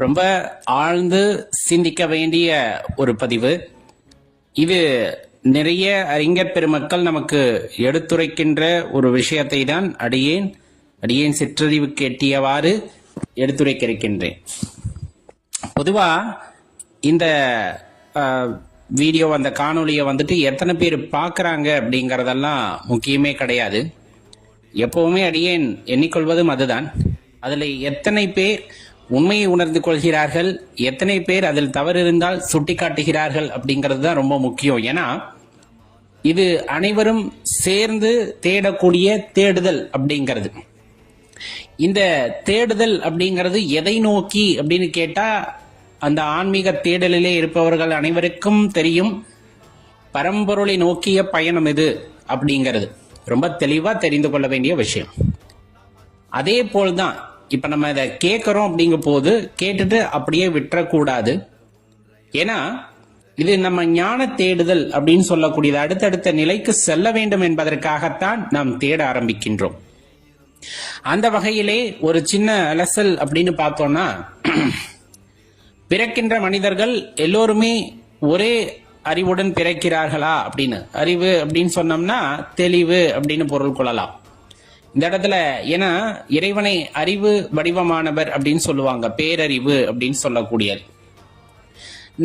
ரொம்ப ஆழ்ந்து சிந்திக்க வேண்டிய ஒரு பதிவு இது. நிறைய அறிஞர் பெருமக்கள் நமக்கு எடுத்துரைக்கின்ற ஒரு விஷயத்தை தான் அடியேன் சிற்றறிவுக்கு எட்டியவாறு எடுத்துரைக்க இருக்கின்றேன். பொதுவா இந்த வீடியோ, அந்த காணொலியை வந்துட்டு எத்தனை பேர் பார்க்குறாங்க அப்படிங்கிறதெல்லாம் முக்கியமே கிடையாது. எப்பவுமே அடியேன் எண்ணிக்கொள்வதும் அதுதான். அதில் எத்தனை பேர் உண்மையை உணர்ந்து கொள்கிறார்கள், எத்தனை பேர் அதில் தவறு இருந்தால் சுட்டி காட்டுகிறார்கள் அப்படிங்கிறது தான் ரொம்ப முக்கியம். ஏன்னா இது அனைவரும் சேர்ந்து தேடக்கூடிய தேடுதல் அப்படிங்கிறது. இந்த தேடுதல் அப்படிங்கிறது எதை நோக்கி அப்படின்னு கேட்டா, அந்த ஆன்மீக தேடலிலே இருப்பவர்கள் அனைவருக்கும் தெரியும், பரம்பொருளை நோக்கிய பயணம் இது அப்படிங்கிறது ரொம்ப தெளிவா தெரிந்து கொள்ள வேண்டிய விஷயம். அதே போல்தான் இப்ப நம்ம இதை கேட்கிறோம் அப்படிங்கும் போது கேட்டுட்டு அப்படியே விட்டுறக்கூடாது. ஏன்னா இது நம்ம ஞான தேடுதல் அப்படின்னு சொல்லக்கூடியது. அடுத்தடுத்த நிலைக்கு செல்ல வேண்டும் என்பதற்காகத்தான் நாம் தேட ஆரம்பிக்கின்றோம். அந்த வகையிலே ஒரு சின்ன அலசல் அப்படின்னு பார்த்தோம்னா, பிறக்கின்ற மனிதர்கள் எல்லோருமே ஒரே அறிவுடன் பிறக்கிறார்களா அப்படின்னு, அறிவு அப்படின்னு சொன்னோம்னா தெளிவு அப்படின்னு பொருள் கொள்ளலாம் இந்த இடத்துல. ஏன்னா இறைவனை அறிவு வடிவமானவர் அப்படின்னு சொல்லுவாங்க, பேரறிவு அப்படின்னு சொல்லக்கூடியது.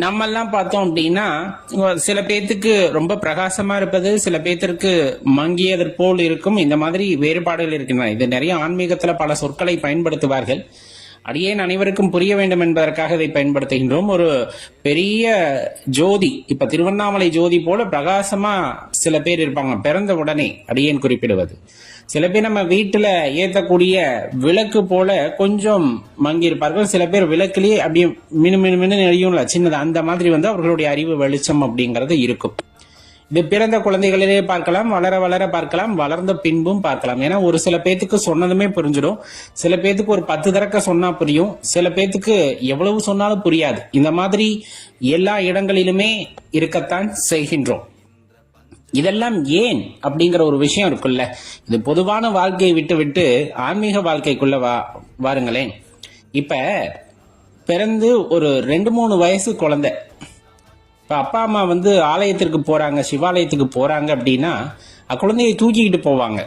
நம்ம எல்லாம் பார்த்தோம் அப்படின்னா, சில பேர்த்துக்கு ரொம்ப பிரகாசமா இருப்பது, சில பேர்த்திற்கு மங்கியது போல் இருக்கும். இந்த மாதிரி வேறுபாடுகள் இருக்கின்றன. இது நிறைய ஆன்மீகத்துல பல சொற்களை பயன்படுத்துவார்கள். அடியேன் அனைவருக்கும் புரிய வேண்டும் என்பதற்காக இதை பயன்படுத்துகின்றோம். ஒரு பெரிய ஜோதி, இப்ப திருவண்ணாமலை ஜோதி போல பிரகாசமா சில பேர் இருப்பாங்க பிறந்த உடனே, அடியேன் குறிப்பிடுவது. சில பேர் நம்ம வீட்டுல ஏத்தக்கூடிய விளக்கு போல கொஞ்சம் மங்கி இருப்பார்கள். சில பேர் விளக்குலயே அப்படியே மினு மினு மினு எரியும்ல சின்னது, அந்த மாதிரி அவர்களுடைய அறிவு வெளிச்சம் அப்படிங்கிறது இருக்கும். இது பிறந்த குழந்தைகளிலே பார்க்கலாம், வளர வளர பார்க்கலாம், வளர்ந்த பின்பும் பார்க்கலாம். ஏன்னா ஒரு சில பேத்துக்கு சொன்னதுமே புரிஞ்சிடும், சில பேத்துக்கு ஒரு 10 தடக்க சொன்னா புரியும், சில பேத்துக்கு எவ்வளவு சொன்னாலும் புரியாது. இந்த மாதிரி எல்லா இடங்களிலுமே இருக்கத்தான் செய்கின்றோம். இதெல்லாம் ஏன் அப்படிங்கிற ஒரு விஷயம் இருக்குல்ல. இது பொதுவான வாழ்க்கையை விட்டு விட்டு ஆன்மீக வாழ்க்கைக்குள்ள வாருங்களேன். இப்ப பிறந்து ஒரு 2-3 வயசு குழந்தை, இப்ப அப்பா அம்மா ஆலயத்திற்கு போறாங்க, சிவாலயத்துக்கு போறாங்க அப்படின்னா குழந்தையை தூக்கிக்கிட்டு போவாங்க.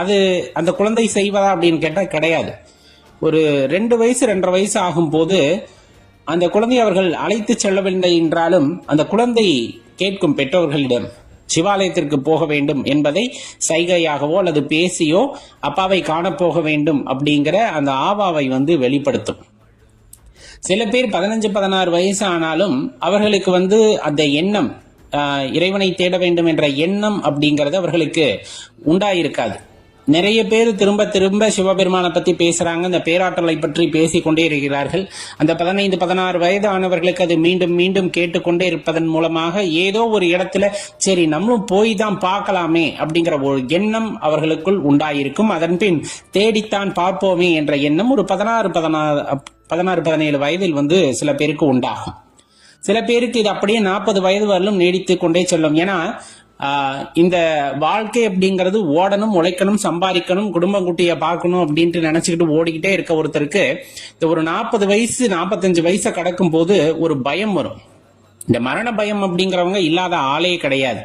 அது அந்த குழந்தை செய்வதா அப்படின்னு கேட்டா கிடையாது. ஒரு 2 வயசு 2.5 வயசு ஆகும் போது அந்த குழந்தை அவர்கள் அழைத்து செல்லவில்லை என்றாலும் அந்த குழந்தை கேட்கும் பெற்றோர்களிடம் சிவாலயத்திற்கு போக வேண்டும் என்பதை சைகையாகவோ அல்லது பேசியோ அப்பாவை காணப்போக வேண்டும் அப்படிங்கிற அந்த ஆவாவை வெளிப்படுத்தும். சில பேர் 15-16 வயசு ஆனாலும் அவர்களுக்கு அந்த எண்ணம், இறைவனை தேட வேண்டும் என்ற எண்ணம் அப்படிங்கிறது அவர்களுக்கு உண்டாயிருக்காது. நிறைய பேர் திரும்ப திரும்ப சிவபெருமானை பத்தி பேசுறாங்க, இந்த பேராற்றலை பற்றி பேசிக்கொண்டே இருக்கிறார்கள். அந்த 15-16 வயது ஆனவர்களுக்கு அது மீண்டும் மீண்டும் கேட்டுக்கொண்டே இருப்பதன் மூலமாக ஏதோ ஒரு இடத்துல சரி நம்மளும் போய் தான் பார்க்கலாமே அப்படிங்கிற ஒரு எண்ணம் அவர்களுக்குள் உண்டாயிருக்கும். அதன் பின் தேடித்தான் பார்ப்போமே என்ற எண்ணம் ஒரு 16-17 வயதில் சில பேருக்கு உண்டாகும். சில பேருக்கு இது அப்படியே 40 வயது வரலும் நீடித்து கொண்டே செல்லும். ஏன்னா இந்த வாழ்க்கை அப்படிங்கிறது ஓடணும், உழைக்கணும், சம்பாதிக்கணும், குடும்பம் குட்டியை பார்க்கணும் அப்படின்ட்டு நினைச்சுக்கிட்டு ஓடிக்கிட்டே இருக்க ஒருத்தருக்கு இந்த ஒரு 40 வயசு 45 வயசை கடக்கும் போது ஒரு பயம் வரும். இந்த மரண பயம் அப்படிங்கிறவங்க இல்லாத ஆளே கிடையாது.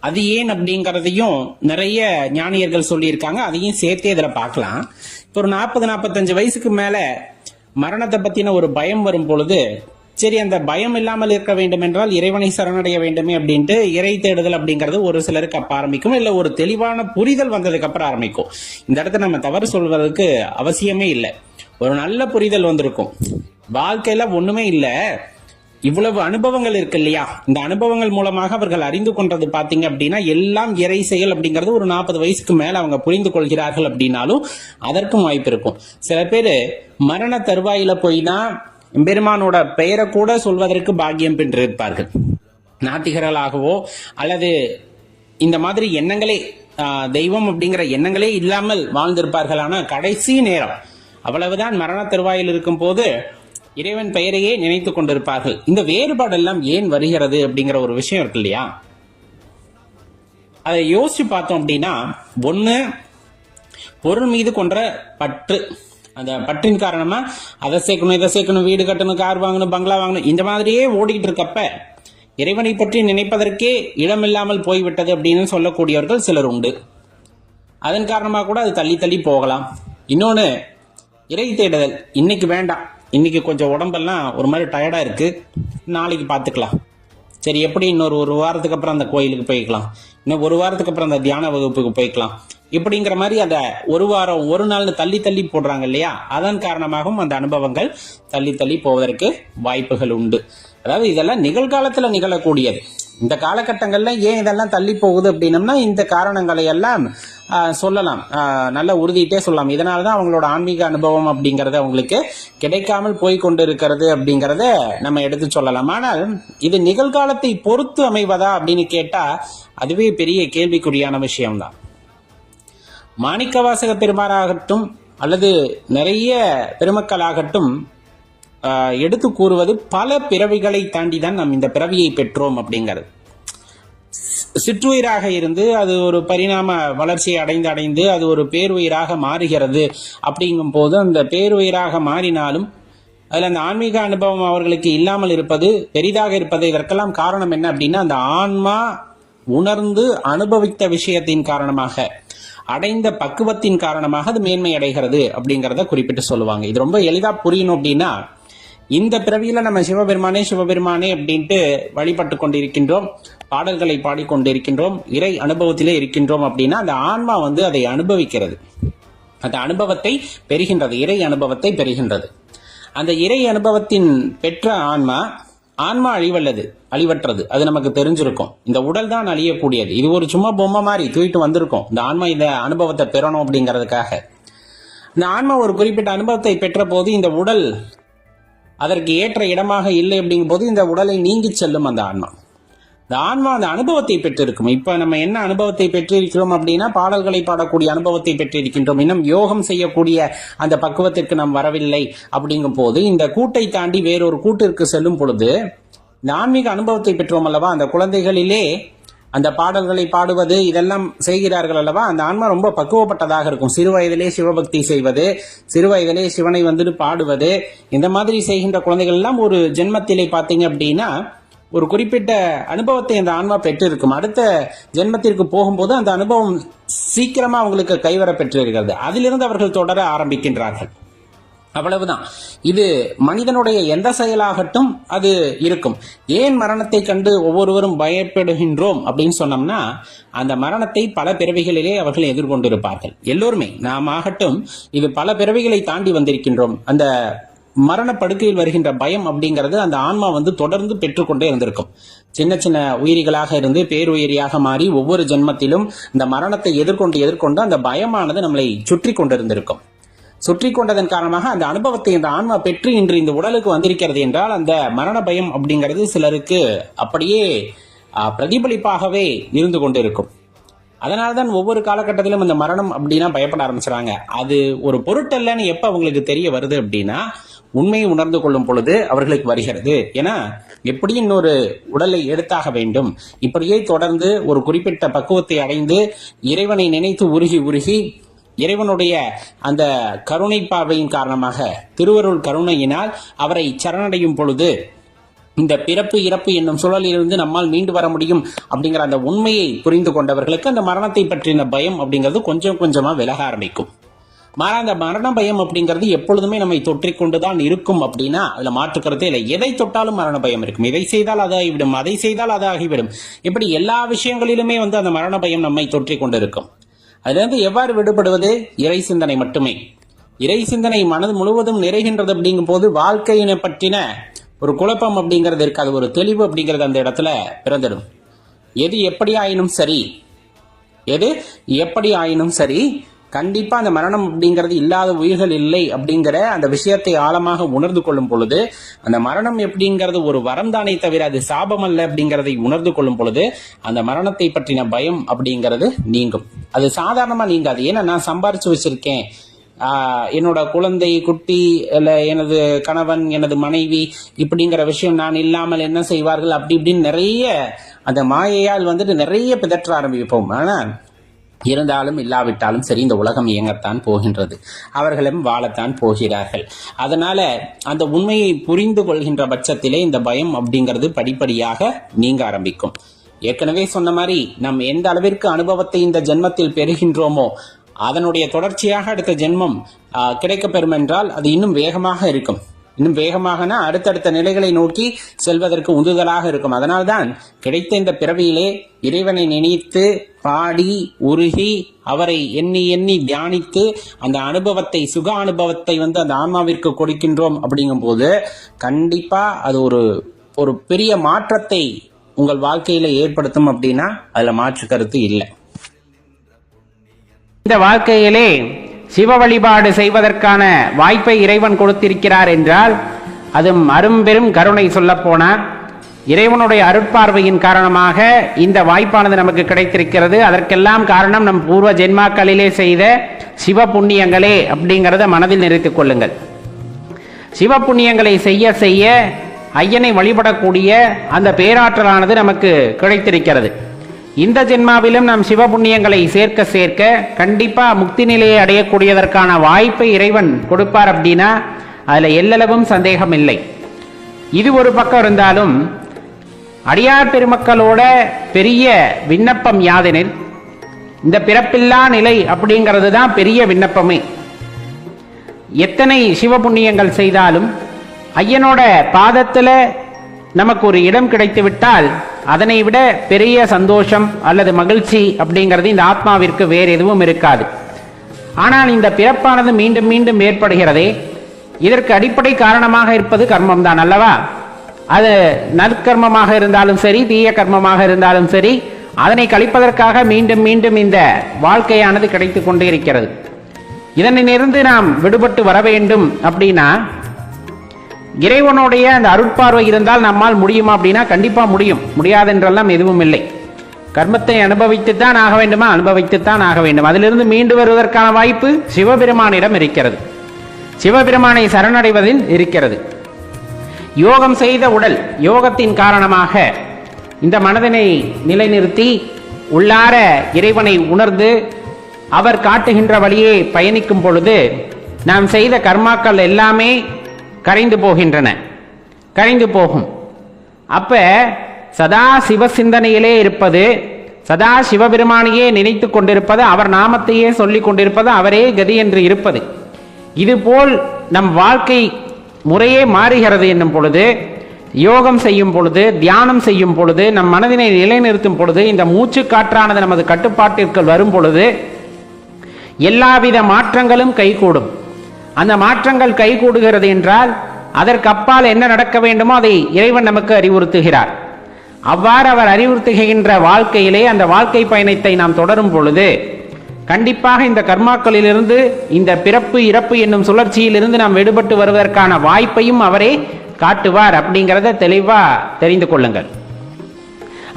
அது ஏன் அப்படிங்கறதையும் நிறைய ஞானியர்கள் சொல்லியிருக்காங்க. அதையும் சேர்த்தே இதுல பார்க்கலாம். இப்போ ஒரு 40-45 வயசுக்கு மேல மரணத்தை பத்தின ஒரு பயம் வரும் பொழுது, சரி அந்த பயம் இல்லாமல் இருக்க வேண்டும் என்றால் இறைவனை சரணடைய வேண்டுமே அப்படின்ட்டு இறை தேடுதல் அப்படிங்கிறது ஒரு சிலருக்கு அப்ப ஆரம்பிக்கும், இல்ல ஒரு தெளிவான புரிதல் வந்ததுக்கு அப்புறம் ஆரம்பிக்கும். இந்த இடத்துல நம்ம தவறு சொல்வதற்கு அவசியமே இல்லை. ஒரு நல்ல புரிதல் வந்திருக்கும். வாழ்க்கையில ஒண்ணுமே இல்ல, இவ்வளவு அனுபவங்கள் இருக்கு இல்லையா, இந்த அனுபவங்கள் மூலமாக அவர்கள் அறிந்து கொண்டது பாத்தீங்க அப்படின்னா எல்லாம் இறை செயல் அப்படிங்கிறது ஒரு 40 வயசுக்கு மேல அவங்க புரிந்து கொள்கிறார்கள் அப்படின்னாலும் அதற்கும் வாய்ப்பு இருக்கும். சில பேரு மரண தருவாயில போய்னா பெருமானோட பெயரை கூட சொல்வதற்கு பாக்கியம் பெற்றிருப்பார்கள். நாத்திகர்களாகவோ அல்லது இந்த மாதிரி எண்ணங்களே, தெய்வம் அப்படிங்கிற எண்ணங்களே இல்லாமல் வாழ்ந்திருப்பார்கள். ஆனா கடைசி நேரம் அவ்வளவுதான் மரண தருவாயில் இருக்கும் போது இறைவன் பெயரையே நினைத்து கொண்டிருப்பார்கள். இந்த வேறுபாடெல்லாம் ஏன் வருகிறது அப்படிங்கிற ஒரு விஷயம் இருக்கு இல்லையா, அதை யோசிச்சு பார்த்தோம் அப்படின்னா, ஒண்ணு பொருள் மீது கொண்ட பற்று, அந்த பற்றின் காரணமா அதை சேர்க்கணும், இதை சேர்க்கணும், வீடு கட்டணும், கார் வாங்கணும், பங்களா வாங்கணும், இந்த மாதிரியே ஓடிக்கிட்டு இருக்கப்ப இறைவனை பற்றி நினைப்பதற்கே இடமில்லாமல் போய்விட்டது அப்படின்னு சொல்லக்கூடியவர்கள் சிலர் உண்டு. அதன் காரணமாக கூட அது தள்ளி தள்ளி போகலாம். இன்னொன்று, இறை தேடுதல் இன்னைக்கு வேண்டாம், இன்னைக்கு கொஞ்சம் உடம்பெல்லாம் ஒரு மாதிரி டயர்டா இருக்கு, நாளைக்கு பார்த்துக்கலாம், சரி எப்படி இன்னொரு ஒரு வாரத்துக்கு அப்புறம் அந்த கோயிலுக்கு போய்க்கலாம், இன்னும் ஒரு வாரத்துக்கு அப்புறம் அந்த தியான வகுப்புக்கு போய்க்கலாம், இப்படிங்கிற மாதிரி அந்த ஒரு வாரம் ஒரு நாள்னு தள்ளி தள்ளி போடுறாங்க இல்லையா? அதன் காரணமாகவும் அந்த அனுபவங்கள் தள்ளி தள்ளி போவதற்கு வாய்ப்புகள் உண்டு. அதாவது இதெல்லாம் நிகழ்காலத்துல நிகழக்கூடியது. இந்த காலகட்டங்கள்ல ஏன் இதெல்லாம் தள்ளி போகுது அப்படின்னம்னா இந்த காரணங்களை எல்லாம் சொல்லலாம், நல்ல உறுதியிட்டே சொல்லலாம். இதனாலதான் அவங்களோட ஆன்மீக அனுபவம் அப்படிங்கறது அவங்களுக்கு கிடைக்காமல் போய் கொண்டு இருக்கிறது அப்படிங்கறத நம்ம எடுத்து சொல்லலாம். ஆனால் இது நிகழ்காலத்தை பொறுத்து அமைவதா அப்படின்னு கேட்டா அதுவே பெரிய கேள்விக்குறியான விஷயம்தான். மாணிக்கவாசக பெருமாறாகட்டும் அல்லது நிறைய பெருமக்களாகட்டும் எடுத்து கூறுவது பல பிறவிகளை தாண்டிதான் நாம் இந்த பிறவியை பெற்றோம் அப்படிங்கிறது. சிற்றுயிராக இருந்து அது ஒரு பரிணாம வளர்ச்சியை அடைந்து அது ஒரு பேருயிராக மாறுகிறது. அப்படிங்கும் போது அந்த பேருயிராக மாறினாலும் அதுல அந்த ஆன்மீக அனுபவம் அவர்களுக்கு இல்லாமல் இருப்பது, பெரிதாக இருப்பது, இதற்கெல்லாம் காரணம் என்ன அப்படின்னா அந்த ஆன்மா உணர்ந்து அனுபவித்த விஷயத்தின் காரணமாக, அடைந்த பக்குவத்தின் காரணமாக அது மேன்மை அடைகிறது அப்படிங்கிறத குறிப்பிட்டு சொல்லுவாங்க. இது ரொம்ப எளிதா புரியணும் அப்படின்னா, இந்த பிறவியில நம்ம சிவபெருமானே அப்படின்ட்டு வழிபட்டு கொண்டிருக்கின்றோம், பாடல்களை பாடிக்கொண்டிருக்கின்றோம், இறை அனுபவத்திலே இருக்கின்றோம் அப்படின்னா அந்த ஆன்மா அதை அனுபவிக்கிறது, அந்த அனுபவத்தை பெறுகின்றது, இறை அனுபவத்தை பெறுகின்றது. அந்த இறை அனுபவத்தின் பெற்ற ஆன்மா அழிவற்றது, அது நமக்கு தெரிஞ்சிருக்கும். இந்த உடல் தான் அழியக்கூடியது, இது ஒரு சும்மா பொம்மை மாதிரி தூக்கிட்டு வந்திருக்கும். இந்த ஆன்மா இந்த அனுபவத்தை பெறணும் அப்படிங்கிறதுக்காக இந்த ஆன்மா ஒரு குறிப்பிட்ட அனுபவத்தை பெற்ற போது இந்த உடல் அதற்கு ஏற்ற இடமாக இல்லை அப்படிங்கும் போது இந்த உடலை நீங்கி செல்லும். அந்த ஆன்மா அந்த அனுபவத்தை பெற்றிருக்கும். இப்ப நம்ம என்ன அனுபவத்தை பெற்றிருக்கிறோம் அப்படின்னா பாடல்களை பாடக்கூடிய அனுபவத்தை பெற்றிருக்கின்றோம். இன்னும் யோகம் செய்யக்கூடிய அந்த பக்குவத்திற்கு நாம் வரவில்லை. அப்படிங்கும் போது இந்த கூட்டை தாண்டி வேறொரு கூட்டிற்கு செல்லும் பொழுது இந்த ஆன்மீக அனுபவத்தை பெற்றோம் அல்லவா, அந்த குழந்தைகளிலே அந்த பாடல்களை பாடுவது இதெல்லாம் செய்கிறார்கள் அல்லவா, அந்த ஆன்மா ரொம்ப பக்குவப்பட்டதாக இருக்கும். சிறு வயதிலே சிவபக்தி செய்வது, சிறு வயதிலே சிவனை பாடுவது, இந்த மாதிரி செய்கின்ற குழந்தைகள் எல்லாம் ஒரு ஜென்மத்திலே பார்த்தீங்க அப்படின்னா ஒரு குறிப்பிட்ட அனுபவத்தை அந்த ஆன்மா பெற்றிருக்கும். அடுத்த ஜென்மத்திற்கு போகும்போது அந்த அனுபவம் சீக்கிரமா அவங்களுக்கு கைவர பெற்றிருக்கிறது. அதிலிருந்து அவர்கள் தொடர ஆரம்பிக்கின்றார்கள். அவ்வளவுதான். இது மனிதனுடைய எந்த செயலாகட்டும் அது இருக்கும். ஏன் மரணத்தை கண்டு ஒவ்வொருவரும் பயப்படுகின்றோம் அப்படின்னு சொன்னோம்னா அந்த மரணத்தை பல பிறவிகளிலே அவர்கள் எதிர்கொண்டிருப்பார்கள். எல்லோருமே, நாம் ஆகட்டும், இது பல பிறவிகளை தாண்டி வந்திருக்கின்றோம். அந்த மரண படுக்கையில் வருகின்ற பயம் அப்படிங்கிறது அந்த ஆன்மா தொடர்ந்து பெற்றுக்கொண்டே இருந்திருக்கும். சின்ன சின்ன உயிரிகளாக இருந்து பேருயிரியாக மாறி ஒவ்வொரு ஜென்மத்திலும் இந்த மரணத்தை எதிர்கொண்டு அந்த பயமானது நம்மளை சுற்றி கொண்டிருந்திருக்கும். சுற்றி கொண்டதன் காரணமாக அந்த அனுபவத்தை இந்த ஆன்மா பெற்று இன்று இந்த உடலுக்கு வந்திருக்கிறது என்றால் அந்த மரண பயம் அப்படிங்கிறது சிலருக்கு அப்படியே பிரதிபலிப்பாகவே இருந்து கொண்டிருக்கும். அதனால்தான் ஒவ்வொரு காலகட்டத்திலும் இந்த மரணம் அப்படின்னா பயப்பட ஆரம்பிச்சுறாங்க. அது ஒரு பொருட்டல்லன்னு எப்ப அவங்களுக்கு தெரிய வருது அப்படின்னா உண்மையை உணர்ந்து கொள்ளும் பொழுது அவர்களுக்கு வருகிறது. ஏன்னா எப்படி இன்னொரு உடலை எடுத்தாக வேண்டும், இப்படியே தொடர்ந்து ஒரு குறிப்பிட்ட பக்குவத்தை அடைந்து இறைவனை நினைத்து உருகி இறைவனுடைய அந்த கருணை பார்வையின் காரணமாக, திருவருள் கருணையினால் அவரை சரணடையும் பொழுது இந்த பிறப்பு இறப்பு என்னும் சூழலிலிருந்து நம்மால் மீண்டு வர முடியும் அப்படிங்கிற அந்த உண்மையை புரிந்து கொண்டவர்களுக்கு அந்த மரணத்தை பற்றின பயம் அப்படிங்கிறது கொஞ்சம் கொஞ்சமா விலக ஆரம்பிக்கும். மாறா அந்த மரண பயம் அப்படிங்கிறது எப்பொழுதுமே நம்மை தொற்றிக்கொண்டுதான் இருக்கும் அப்படின்னா அதுல மாற்றுக்கிறதே இல்லை. எதை தொட்டாலும் மரண பயம் இருக்கும். இதை செய்தால் அது ஆகிவிடும், அதை செய்தால் அது ஆகிவிடும். இப்படி எல்லா விஷயங்களிலுமே அந்த மரண பயம் நம்மை தொற்றிக் கொண்டு இருக்கும். அதிலிருந்து எவ்வாறு விடுபடுவது? இறை சிந்தனை மட்டுமே. இறை சிந்தனை மனது முழுவதும் நிறைகின்றது அப்படிங்கும் போது வாழ்க்கையினை பற்றின ஒரு குழப்பம் அப்படிங்கிறது இருக்காது, ஒரு தெளிவு அப்படிங்கிறது அந்த இடத்துல பிறந்திடும். எது எப்படி ஆயினும் சரி கண்டிப்பா அந்த மரணம் அப்படிங்கிறது இல்லாத உயிர்கள் இல்லை அப்படிங்கிற அந்த விஷயத்தை ஆழமாக உணர்ந்து கொள்ளும் பொழுது அந்த மரணம் எப்படிங்கிறது ஒரு வரம் தானே தவிர அது சாபம் அல்ல அப்படிங்கிறதை உணர்ந்து கொள்ளும் பொழுது அந்த மரணத்தை பற்றின பயம் அப்படிங்கிறது நீங்கும். அது சாதாரணமா நீங்காது. ஏன்னா நான் சம்பாரிச்சு வச்சிருக்கேன், என்னோட குழந்தை குட்டி இல்ல எனது கணவன் எனது மனைவி இப்படிங்கிற விஷயம் நான் இல்லாமல் என்ன செய்வார்கள் அப்படி இப்படின்னு நிறைய அந்த மாயையால் நிறைய பிதற்ற ஆரம்பிப்போம். ஆனா இருந்தாலும் இல்லாவிட்டாலும் சரி, இந்த உலகம் இயங்கத்தான் போகின்றது, அவர்களும் வாழத்தான் போகிறார்கள். அதனால அந்த உண்மையை புரிந்து கொள்கின்ற பட்சத்திலே இந்த பயம் அப்படிங்கிறது படிப்படியாக நீங்க ஆரம்பிக்கும். ஏற்கனவே சொன்ன மாதிரி நாம் எந்த அளவிற்கு அனுபவத்தை இந்த ஜென்மத்தில் பெறுகின்றோமோ அதனுடைய தொடர்ச்சியாக அடுத்த ஜென்மம் கிடைக்கப்பெறும் என்றால் அது இன்னும் வேகமாக இருக்கும். இன்னும் வேகமாகனா அடுத்தடுத்த நிலைகளை நோக்கி செல்வதற்கு உந்துதலாக இருக்கும். அதனால்தான் கிடைத்த இந்த பிறவியிலே இறைவனை நினைத்து பாடி உருகி அவரை எண்ணி எண்ணி தியானித்து அந்த அனுபவத்தை, சுக அனுபவத்தை அந்த ஆன்மாவிற்கு கொடுக்கின்றோம். அப்படிங்கும் போது கண்டிப்பா அது ஒரு பெரிய மாற்றத்தை உங்கள் வாழ்க்கையில ஏற்படுத்தும். அப்படின்னா அதுல மாற்று கருத்து இல்லை. இந்த வாழ்க்கையிலே சிவ வழிபாடு செய்வதற்கான வாய்ப்பை இறைவன் கொடுத்திருக்கிறார் என்றால் அதுவும் அரும்பெரும் கருணை. சொல்ல போனார், இறைவனுடைய அருட்பார்வையின் காரணமாக இந்த வாய்ப்பானது நமக்கு கிடைத்திருக்கிறது. அதற்கெல்லாம் காரணம் நம் பூர்வ ஜென்மாக்களிலே செய்த சிவ புண்ணியங்களே அப்படிங்கிறத மனதில் நிறுத்திக் கொள்ளுங்கள். சிவ புண்ணியங்களை செய்ய செய்ய ஐயனை வழிபடக்கூடிய அந்த பேராற்றலானது நமக்கு கிடைத்திருக்கிறது. இந்த ஜென்மாவிலும் நாம் சிவ புண்ணியங்களை சேர்க்க சேர்க்க கண்டிப்பா முக்தி நிலையை அடையக்கூடியதற்கான வாய்ப்பை இறைவன் கொடுப்பார். அப்படின்னா அதுல எல்லளவும் சந்தேகம் இல்லை. இது ஒரு பக்கம் இருந்தாலும் அடியார் பெருமக்களோட பெரிய விண்ணப்பம் யாதெனில் இந்த பிறப்பில்லா நிலை அப்படிங்கிறது தான் பெரிய விண்ணப்பமே. எத்தனை சிவ புண்ணியங்கள் செய்தாலும் ஐயனோட பாதத்துல நமக்கு ஒரு இடம் கிடைத்து விட்டால் அதனை விட பெரிய சந்தோஷம் அல்லது மகிழ்ச்சி அப்படிங்கிறது இந்த ஆத்மாவிற்கு வேறு எதுவும் இருக்காது. ஆனால் இந்த பிறப்பானது மீண்டும் மீண்டும் ஏற்படுகிறதே, இதற்கு அடிப்படை காரணமாக இருப்பது கர்மம் தான் அல்லவா? அது நற்கர்மமாக இருந்தாலும் சரி, தீய கர்மமாக இருந்தாலும் சரி, அதனை கழிப்பதற்காக மீண்டும் மீண்டும் இந்த வாழ்க்கையானது கிடைத்து கொண்டே இருக்கிறது. இதனிலிருந்து நாம் விடுபட்டு வர வேண்டும் அப்படின்னா இறைவனுடைய அந்த அருட்பார்வை இருந்தால் நம்மால் முடியுமா அப்படின்னா கண்டிப்பா முடியும். முடியாதென்றெல்லாம் எதுவும் இல்லை. கர்மத்தை அனுபவித்துத்தான் ஆக வேண்டுமா? அனுபவித்துத்தான் ஆக வேண்டும். அதிலிருந்து மீண்டு வருவதற்கான வாய்ப்பு சிவபெருமானிடம் இருக்கிறது. சிவபெருமானை சரணடைவதில் இருக்கிறது. யோகம் செய்த உடல், யோகத்தின் காரணமாக இந்த மனதினை நிலைநிறுத்தி உள்ளார இறைவனை உணர்ந்து அவர் காட்டுகின்ற வழியே பயணிக்கும் பொழுது நாம் செய்த கர்மாக்கள் எல்லாமே கரைந்து போகின்றன, கரைந்து போகும். அப்ப சதா சிவ சிந்தனையிலே இருப்பது, சதா சிவபெருமானையே நினைத்து கொண்டிருப்பது, அவர் நாமத்தையே சொல்லிக் கொண்டிருப்பது, அவரே கதி என்று இருப்பது, இதுபோல் நம் வாழ்க்கை முறையே மாறுகிறது என்னும் பொழுது, யோகம் செய்யும் பொழுது, தியானம் செய்யும் பொழுது, நம் மனதினை நிலைநிறுத்தும் பொழுது, இந்த மூச்சு காற்றானது நமது கட்டுப்பாட்டிற்கு வரும் பொழுது எல்லாவித மாற்றங்களும் கைகூடும். அந்த மாற்றங்கள் கைகூடுகிறது என்றால் அதற்கு அப்பால் என்ன நடக்க வேண்டுமோ அதை இறைவன் நமக்கு அறிவுறுத்துகிறார். அவ்வாறு அவர் அறிவுறுத்துகின்ற வாழ்க்கையிலே அந்த வாழ்க்கை பயணத்தை நாம் தொடரும் பொழுது கண்டிப்பாக இந்த கர்மாக்களிலிருந்து, இந்த பிறப்பு இறப்பு என்னும் சுழற்சியிலிருந்து நாம் விடுபட்டு வருவதற்கான வாய்ப்பையும் அவரே காட்டுவார். அப்படிங்கிறத தெளிவா தெரிந்து கொள்ளுங்கள்.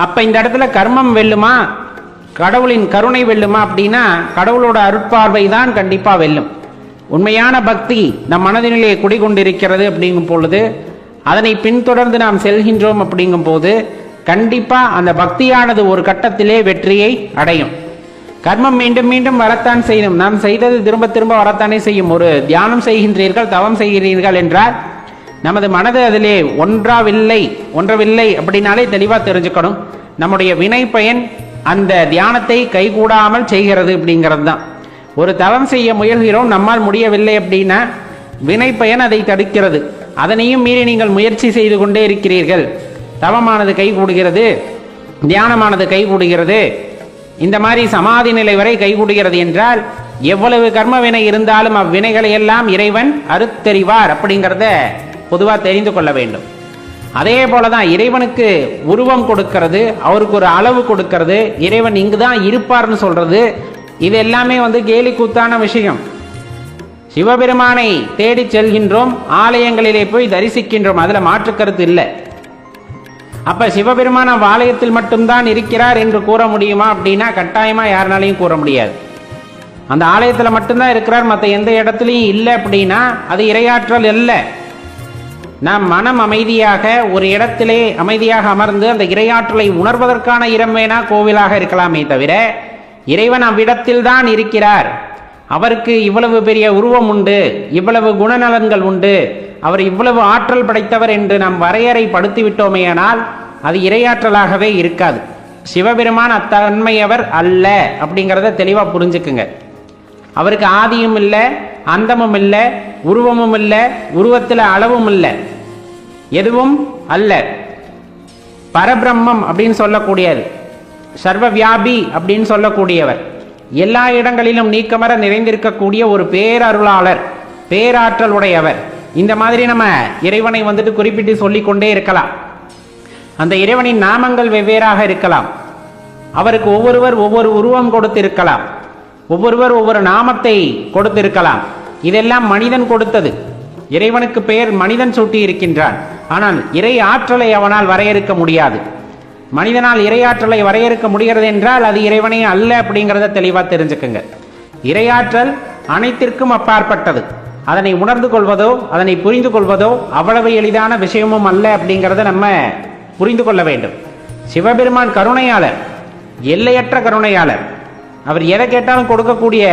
அப்ப இந்த இடத்துல கர்மம் வெல்லுமா, கடவுளின் கருணை வெல்லுமா அப்படின்னா கடவுளோட அருட்பார்வை தான் கண்டிப்பா வெல்லும். உண்மையான பக்தி நம் மனதிலே குடிகொண்டிருக்கிறது அப்படிங்கும் பொழுது, அதனை பின்தொடர்ந்து நாம் செல்கின்றோம் அப்படிங்கும் போது கண்டிப்பா அந்த பக்தியானது ஒரு கட்டத்திலே வெற்றியை அடையும். கர்மம் மீண்டும் மீண்டும் வரத்தான் செய்யும். நாம் செய்தது திரும்ப திரும்ப வரத்தானே செய்யும். ஒரு தியானம் செய்கின்றீர்கள், தவம் செய்கிறீர்கள் என்றால் நமது மனது அதிலே ஒன்றவில்லை அப்படின்னாலே தெளிவா தெரிஞ்சுக்கணும். நம்முடைய வினை பயன் அந்த தியானத்தை கைகூடாமல் செய்கிறது அப்படிங்கிறது தான். ஒரு தவம் செய்ய முயல்கிறோம், நம்மால் முடியவில்லை அப்படின்னா வினை பயன் அதை தடுக்கிறது. அதனையும் மீறி நீங்கள் முயற்சி செய்து கொண்டே இருக்கிறீர்கள், தவமானது கைகூடுகிறது, தியானமானது கைகூடுகிறது, இந்த மாதிரி சமாதி நிலை வரை கைகூடுகிறது என்றால் எவ்வளவு கர்ம வினை இருந்தாலும் அவ்வினைகளை எல்லாம் இறைவன் அறுத்தெறிவார் அப்படிங்கிறத பொதுவாக தெரிந்து கொள்ள வேண்டும். அதே போலதான் இறைவனுக்கு உருவம் கொடுக்கிறது, அவருக்கு ஒரு அளவு கொடுக்கிறது, இறைவன் இங்குதான் இருப்பார்னு சொல்றது, இது எல்லாமே கேலி கூத்தான விஷயம். சிவபெருமானை தேடி செல்கின்றோம், ஆலயங்களிலே போய் தரிசிக்கின்றோம், அதுல மாற்று கருத்து இல்லை. அப்ப சிவபெருமான ஆலயத்தில் மட்டும்தான் இருக்கிறார் என்று கூற முடியுமா அப்படின்னா கட்டாயமா யாருனாலையும் கூற முடியாது. அந்த ஆலயத்துல மட்டும்தான் இருக்கிறார், மற்ற எந்த இடத்துலையும் இல்லை அப்படின்னா அது இறையாற்றல் இல்லை. நாம் மனம் அமைதியாக ஒரு இடத்திலே அமைதியாக அமர்ந்து அந்த இறையாற்றலை உணர்வதற்கான இடம் வேணா கோவிலாக இருக்கலாமே தவிர இறைவன் அவ்விடத்தில் தான் இருக்கிறார், அவருக்கு இவ்வளவு பெரிய உருவம் உண்டு, இவ்வளவு குணநலன்கள் உண்டு, அவர் இவ்வளவு ஆற்றல் படைத்தவர் என்று நாம் வரையறை படுத்தி விட்டோமேயானால் அது இறையாற்றலாகவே இருக்காது. சிவபெருமான் அத்தன்மையவர் அல்ல அப்படிங்கிறத தெளிவாக புரிஞ்சுக்குங்க. அவருக்கு ஆதியும் இல்லை, அந்தமும் இல்லை, உருவமும் இல்லை, உருவத்தில் அளவும் இல்லை, எதுவும் அல்ல. பரபிரம்மம் அப்படின்னு சொல்லக்கூடியது, சர்வ வியாபி அப்படின்னு சொல்லக்கூடியவர், எல்லா இடங்களிலும் நீக்கமர நிறைந்திருக்கக்கூடிய ஒரு பேரருளாளர், பேராற்றல் உடையவர். இந்த மாதிரி நம்ம இறைவனை குறிப்பிட்டு சொல்லிக்கொண்டே இருக்கலாம். அந்த இறைவனின் நாமங்கள் வெவ்வேறாக இருக்கலாம். அவருக்கு ஒவ்வொருவர் ஒவ்வொரு உருவம் கொடுத்திருக்கலாம், ஒவ்வொருவர் ஒவ்வொரு நாமத்தை கொடுத்திருக்கலாம். இதெல்லாம் மனிதன் கொடுத்தது. இறைவனுக்கு பெயர் மனிதன் சூட்டி இருக்கின்றான். ஆனால் இறை ஆற்றலை அவனால் வரையறுக்க முடியாது. மனிதனால் இறையாற்றலை வரையறுக்க முடிகிறது என்றால் அது இறைவனே அல்ல அப்படிங்கிறத தெளிவாக தெரிஞ்சுக்குங்க. இறையாற்றல் அனைத்திற்கும் அப்பாற்பட்டது. அதனை உணர்ந்து கொள்வதோ அதனை புரிந்து கொள்வதோ அவ்வளவு எளிதான விஷயமும் அல்ல அப்படிங்கிறத நம்ம புரிந்து கொள்ள வேண்டும். சிவபெருமான் கருணையாளர், எல்லையற்ற கருணையாளர். அவர் எதை கேட்டாலும் கொடுக்கக்கூடிய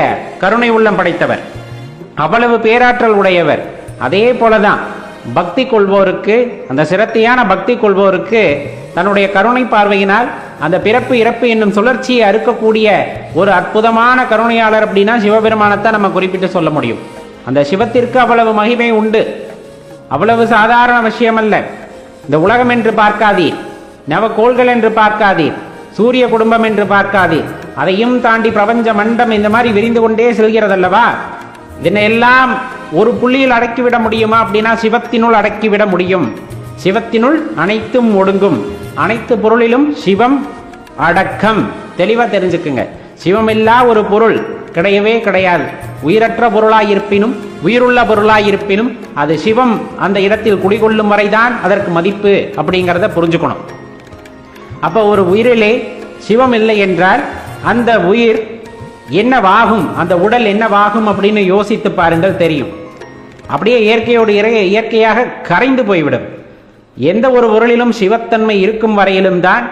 கருணை உள்ளம் படைத்தவர், அவ்வளவு பேராற்றல் உடையவர். அதே போலதான் பக்தி கொள்வோருக்கு, அந்த சிரத்தையான பக்தி கொள்வோருக்கு தன்னுடைய கருணை பார்வையினால் அந்த பிறப்பு இறப்பு என்னும் சுழற்சியை அறுக்கக்கூடிய ஒரு அற்புதமான கருணையாளர் அப்படின்னா சிவபெருமானத்தை நம்ம குறிப்பிட்டு சொல்ல முடியும். அந்த சிவத்திற்கு அவ்வளவு மகிமை உண்டு. அவ்வளவு சாதாரண விஷயம் அல்ல. இந்த உலகம் என்று பார்க்காதீர், நவகோள்கள் என்று பார்க்காதீர், சூரிய குடும்பம் என்று பார்க்காதீர், அதையும் தாண்டி பிரபஞ்ச மண்டம் இந்த மாதிரி விரிந்து கொண்டே செல்கிறதல்லவா. இதனையெல்லாம் ஒரு புள்ளியில் அடக்கிவிட முடியுமா அப்படின்னா சிவத்தினுள் அடக்கிவிட முடியும். சிவத்தினுள் அனைத்தும் ஒடுங்கும். அனைத்து பொருளிலும் சிவம் அடக்கம். தெளிவா தெரிஞ்சுக்குங்க. சிவமில்லா ஒரு பொருள் கிடையவே கிடையாது. உயிரற்ற பொருளாயிருப்பினும் உயிருள்ள பொருளாயிருப்பினும் அது சிவம் அந்த இடத்தில் குடிகொள்ளும் வரைதான் அதற்கு மதிப்பு அப்படிங்கிறத புரிஞ்சுக்கணும். அப்ப ஒரு உயிரிலே சிவம் இல்லை என்றால் அந்த உயிர் என்னவாகும், அந்த உடல் என்னவாகும் அப்படின்னு யோசித்து பாருங்கள், தெரியும். அப்படியே இயற்கையோடு இயற்கையாக கரைந்து போய்விடும். எந்த ஒரு பொருளிலும் சிவத்தன்மை இருக்கும் வரையிலும் தான்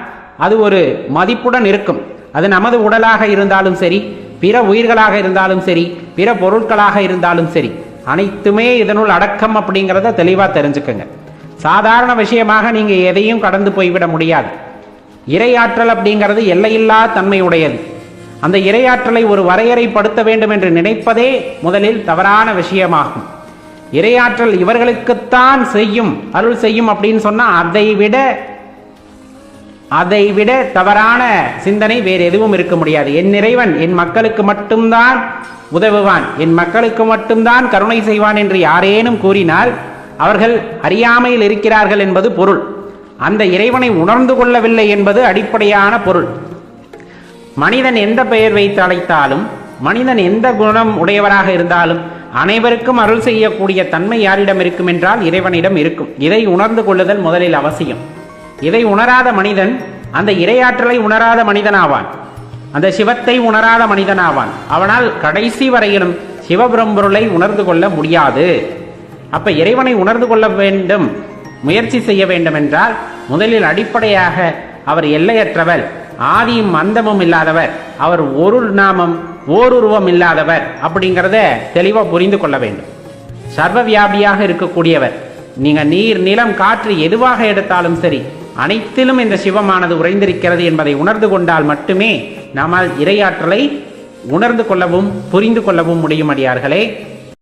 அது ஒரு மதிப்புடன் இருக்கும். அது நமது உடலாக இருந்தாலும் சரி, பிற உயிர்களாக இருந்தாலும் சரி, பிற பொருட்களாக இருந்தாலும் சரி, அனைத்துமே இதனுள் அடக்கம் அப்படிங்கிறத தெளிவா தெரிஞ்சுக்கங்க. சாதாரண விஷயமாக நீங்க எதையும் கடந்து போய்விட முடியாது. இறையாற்றல் அப்படிங்கிறது எல்லையில்லா தன்மை உடையது. அந்த இறையாற்றலை ஒரு வரையறைப்படுத்த வேண்டும் என்று நினைப்பதே முதலில் தவறான விஷயமாகும். இறையாற்றல் இவர்களுக்குத்தான் செய்யும், அருள் செய்யும் அப்படின்னு சொன்னா அதை விட தவறான சிந்தனை வேறு எதுவும் இருக்க முடியாது. என் இறைவன் என் மக்களுக்கு மட்டும்தான் உதவுவான், என் மக்களுக்கு மட்டும்தான் கருணை செய்வான் என்று யாரேனும் கூறினால் அவர்கள் அறியாமையில் இருக்கிறார்கள் என்பது பொருள். அந்த இறைவனை உணர்ந்து கொள்ளவில்லை என்பது அடிப்படையான பொருள். மனிதன் எந்த பெயர் வைத்து அழைத்தாலும், மனிதன் எந்த குணம் உடையவராக இருந்தாலும் அனைவருக்கும் அருள் செய்யக்கூடிய தன்மை யாரிடம் இருக்கும் என்றால் இறைவனிடம் இருக்கும். இதை உணர்ந்து கொள்ளுதல் முதலில் அவசியம். இதை உணராத மனிதன் அந்த இறையாற்றலை உணராத மனிதனாவான், அந்த சிவத்தை உணராத மனிதனாவான். அவனால் கடைசி வரையிலும் சிவபெரும்பொருளை உணர்ந்து கொள்ள முடியாது. அப்ப இறைவனை உணர்ந்து கொள்ள வேண்டும், முயற்சி செய்ய வேண்டும் என்றால் முதலில் அடிப்படையாக அவர் எல்லையற்றவர், ஆதியும் அந்தமும் இல்லாதவர், அவர் ஒரு நாமம் ஓருருவம் இல்லாதவர் அப்படிங்கிறத தெளிவா புரிந்து கொள்ள வேண்டும். சர்வ வியாபியாக இருக்கக்கூடியவர். நீங்க நீர், நிலம், காற்று எதுவாக எடுத்தாலும் சரி, அனைத்திலும் இந்த சிவமானது உறைந்திருக்கிறது என்பதை உணர்ந்து கொண்டால் மட்டுமே நம்மால் இறையாற்றலை உணர்ந்து கொள்ளவும் புரிந்து கொள்ளவும் முடியும். அடியார்களே,